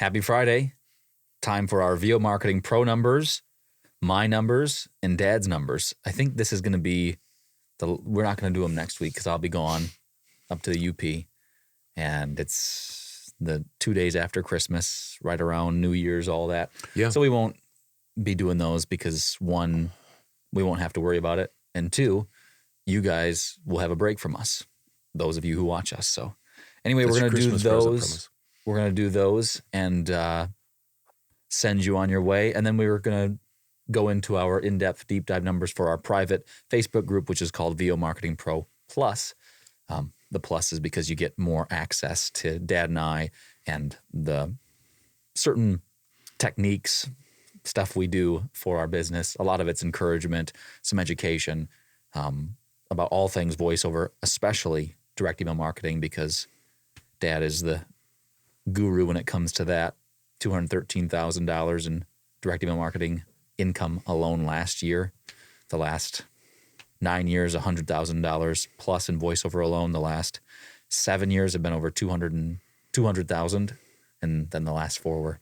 Happy Friday. Time for our VO Marketing Pro numbers, my numbers, and Dad's numbers. I think this is going to be, we're not going to do them next week because I'll be gone up to the UP. And it's the 2 days after Christmas, right around New Year's, all that. Yeah. So we won't be doing those because one, we won't have to worry about it. And two, you guys will have a break from us, those of you who watch us. So anyway, we're going to do those. We're going to do those and send you on your way. And then we were going to go into our in-depth deep dive numbers for our private Facebook group, which is called VO Marketing Pro Plus. The plus is because you get more access to Dad and I and the certain techniques, stuff we do for our business. A lot of it's encouragement, some education about all things voiceover, especially direct email marketing, because Dad is the guru when it comes to that. $213,000 in direct email marketing income alone last year. The last 9 years, $100,000 plus in voiceover alone. The last 7 years have been over 200,000, and then the last 4 were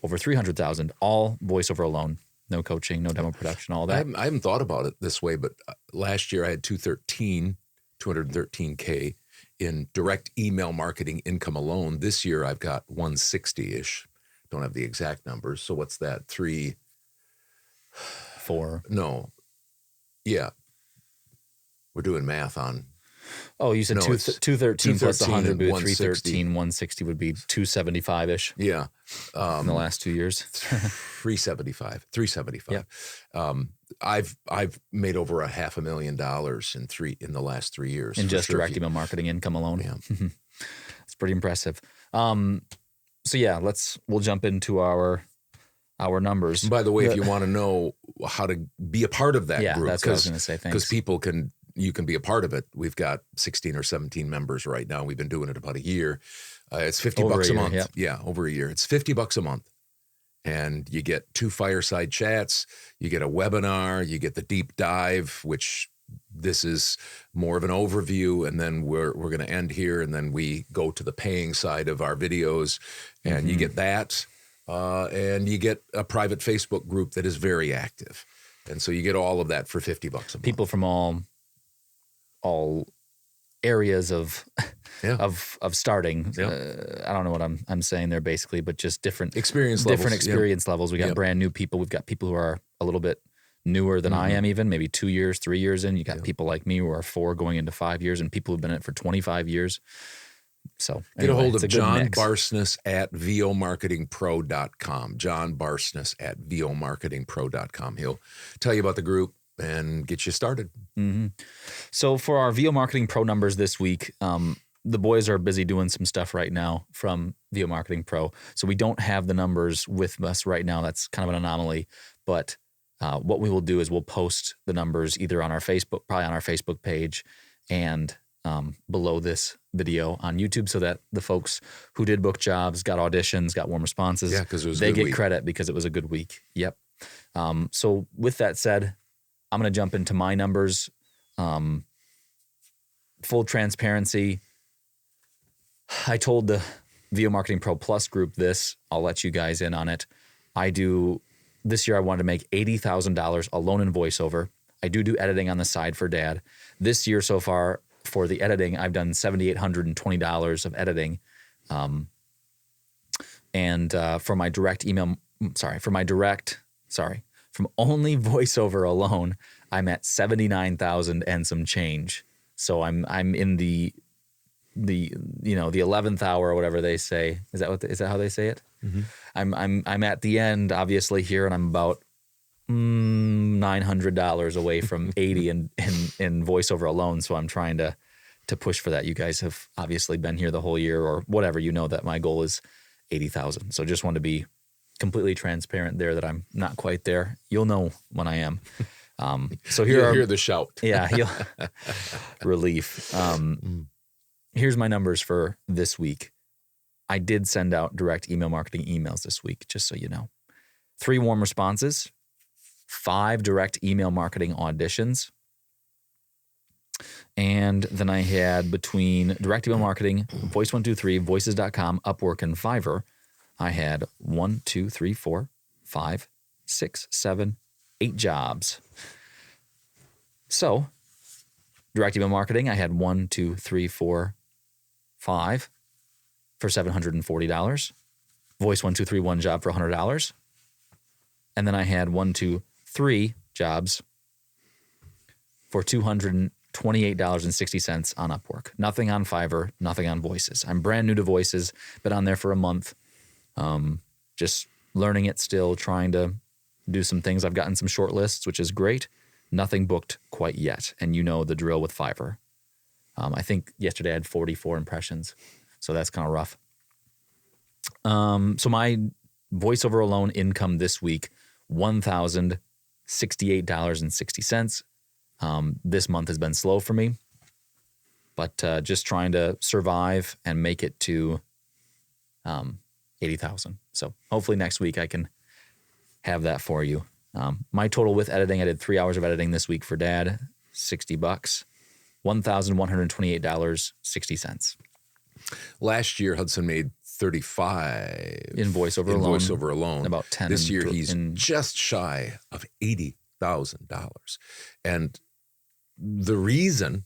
over 300,000. All voiceover alone, no coaching, no demo production, all that. I haven't thought about it this way, but last year I had 213K in direct email marketing income alone. This year I've got 160-ish. Don't have the exact numbers. So what's that? 4. No. Yeah. We're doing math on. Oh, you said 213 plus 100 would be 160. 313. 160 would be 275-ish. Yeah. In the last 2 years. 375. Yeah. I've made over $500,000 in the last 3 years. In just direct email marketing income alone. Yeah. It's pretty impressive. So yeah, we'll jump into our numbers. By the way, if you want to know how to be a part of that group, that's what I was going to say. Thanks. Because you can be a part of it. We've got 16 or 17 members right now. We've been doing it about a year. It's $50 a month. Yep. Yeah, over a year. It's $50 a month. And you get 2 fireside chats, you get a webinar, you get the deep dive, which this is more of an overview, and then we're going to end here, and then we go to the paying side of our videos, and you get that, and you get a private Facebook group that is very active, and so you get all of that for $50 a month. People from all areas of starting. I don't know what I'm saying there basically, but just different experience levels. We got brand new people. We've got people who are a little bit newer than I am, even maybe 2 years, 3 years in. You got people like me who are 4 going into 5 years, and people who've been in it for 25 years. So get a hold of John Barsness at vomarketingpro.com. John Barsness at vomarketingpro.com. He'll tell you about the group and get you started. Mm-hmm. So for our VO Marketing Pro numbers this week, the boys are busy doing some stuff right now from VO Marketing Pro. So we don't have the numbers with us right now. That's kind of an anomaly. But what we will do is we'll post the numbers either on our Facebook, probably on our Facebook page, and below this video on YouTube, so that the folks who did book jobs, got auditions, got warm responses, they get credit because it was a good week. Yep. So with that said, I'm going to jump into my numbers. Full transparency. I told the VO Marketing Pro Plus group this. I'll let you guys in on it. This year I wanted to make $80,000 alone in voiceover. I do editing on the side for Dad. This year so far for the editing, I've done $7,820 of editing. And from only voiceover alone, I'm at 79,000 and some change. So I'm in the 11th hour or whatever they say. Is that how they say it? Mm-hmm. I'm at the end obviously here, and I'm about $900 away from 80 in voiceover alone. So I'm trying to push for that. You guys have obviously been here the whole year or whatever. You know that my goal is 80,000. So just want to be completely transparent there that I'm not quite there. You'll know when I am. So here hear the shout. Yeah, relief. Here's my numbers for this week. I did send out direct email marketing emails this week, just so you know. 3 warm responses, 5 direct email marketing auditions, and then I had between direct email marketing, Voice123, Voices.com, Upwork, and Fiverr, I had 1, 2, 3, 4, 5, 6, 7, 8 jobs. So, direct email marketing, I had 1, 2, 3, 4, 5 for $740. Voice 1, 2, 3, 1 job for $100. And then I had 1, 2, 3 jobs for $228.60 on Upwork. Nothing on Fiverr, nothing on Voices. I'm brand new to Voices, been on there for a month. Just learning it still, trying to do some things. I've gotten some short lists, which is great. Nothing booked quite yet. And you know the drill with Fiverr. I think yesterday I had 44 impressions. So that's kind of rough. So my voiceover alone income this week, $1,068.60. This month has been slow for me, but just trying to survive and make it to 80,000. So hopefully next week I can have that for you. My total with editing, I did 3 hours of editing this week for Dad, $60, $1,128.60. Last year, Hudson made 35 in voiceover alone. About 10. This year, he's just shy of $80,000. And the reasons,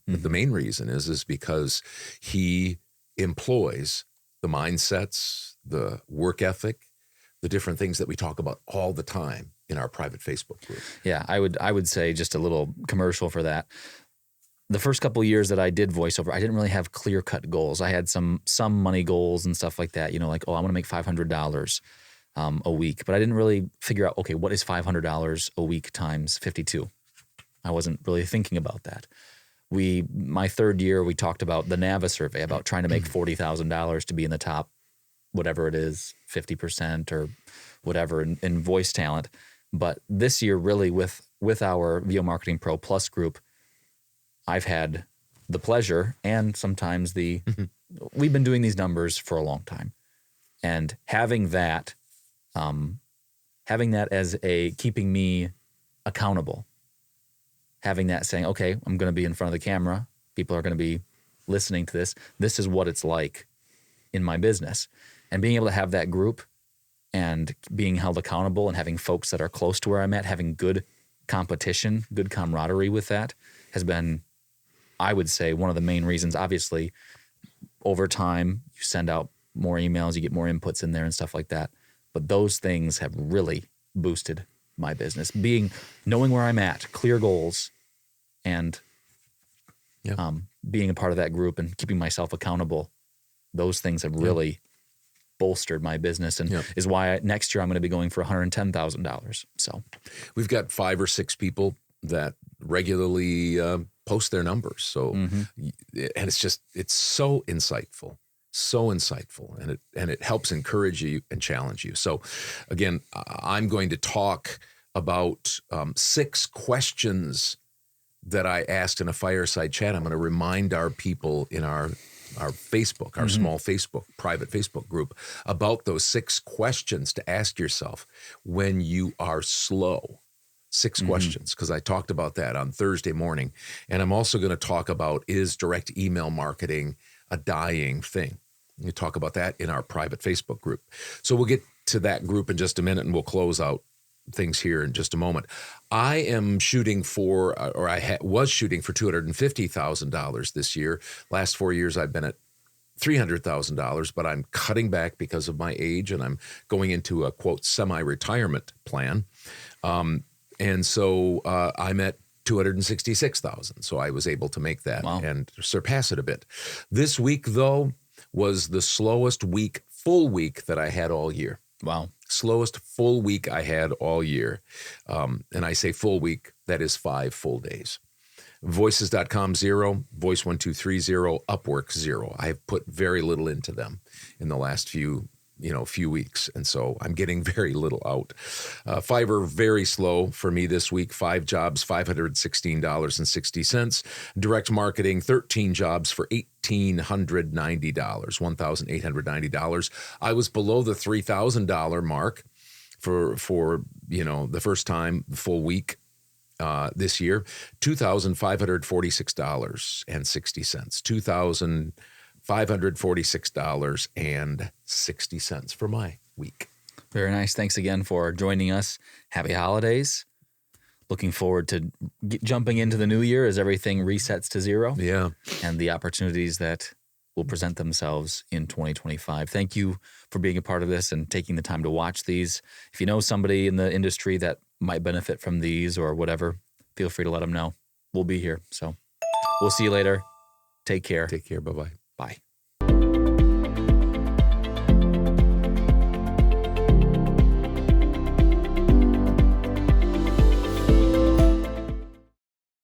but the main reason is because he employs the mindsets, the work ethic, the different things that we talk about all the time in our private Facebook group. Yeah, I would say just a little commercial for that. The first couple of years that I did voiceover, I didn't really have clear-cut goals. I had some money goals and stuff like that, like, I want to make $500 a week. But I didn't really figure out, okay, what is $500 a week times 52? I wasn't really thinking about that. My third year, we talked about the NAVA survey, about trying to make $40,000 to be in the top, whatever it is, 50% or whatever in voice talent. But this year, really, with our VO Marketing Pro Plus group, I've had the pleasure and sometimes we've been doing these numbers for a long time, and having that as keeping me accountable, having that saying, okay, I'm going to be in front of the camera. People are going to be listening to this. This is what it's like in my business, and being able to have that group and being held accountable and having folks that are close to where I'm at, having good competition, good camaraderie with that has been, I would say, one of the main reasons. Obviously, over time, you send out more emails, you get more inputs in there and stuff like that. But those things have really boosted my business. Knowing where I'm at, clear goals, and being a part of that group and keeping myself accountable, those things have really bolstered my business, and is why next year I'm going to be going for $110,000. So we've got 5 or 6 people that regularly post their numbers. So, and it's so insightful, and it helps encourage you and challenge you. So again, I'm going to talk about 6 questions that I asked in a fireside chat. I'm going to remind our people in our Facebook, our small Facebook, private Facebook group, about those 6 questions to ask yourself when you are slow. 6 questions, because I talked about that on Thursday morning. And I'm also going to talk about, is direct email marketing a dying thing? We talk about that in our private Facebook group. So we'll get to that group in just a minute, and we'll close out things here in just a moment. I am shooting for, was shooting for $250,000 this year. Last 4 years, I've been at $300,000, but I'm cutting back because of my age, and I'm going into a, quote, semi-retirement plan. And so I'm at $266,000. So I was able to make that and surpass it a bit. This week, though, was the slowest full week that I had all year. Wow. Slowest full week I had all year. And I say full week, that is 5 full days. Voices.com 0, Voice1230, Upwork 0. I have put very little into them in the last few weeks. And so I'm getting very little out. Fiverr, very slow for me this week. 5 jobs, $516.60. Direct marketing, 13 jobs for $1,890. I was below the $3,000 mark for the first time full week this year. $2,546.60. $546.60 for my week. Very nice. Thanks again for joining us. Happy holidays. Looking forward to jumping into the new year as everything resets to zero. Yeah. And the opportunities that will present themselves in 2025. Thank you for being a part of this and taking the time to watch these. If you know somebody in the industry that might benefit from these or whatever, feel free to let them know. We'll be here. So we'll see you later. Take care. Take care. Bye-bye. Bye.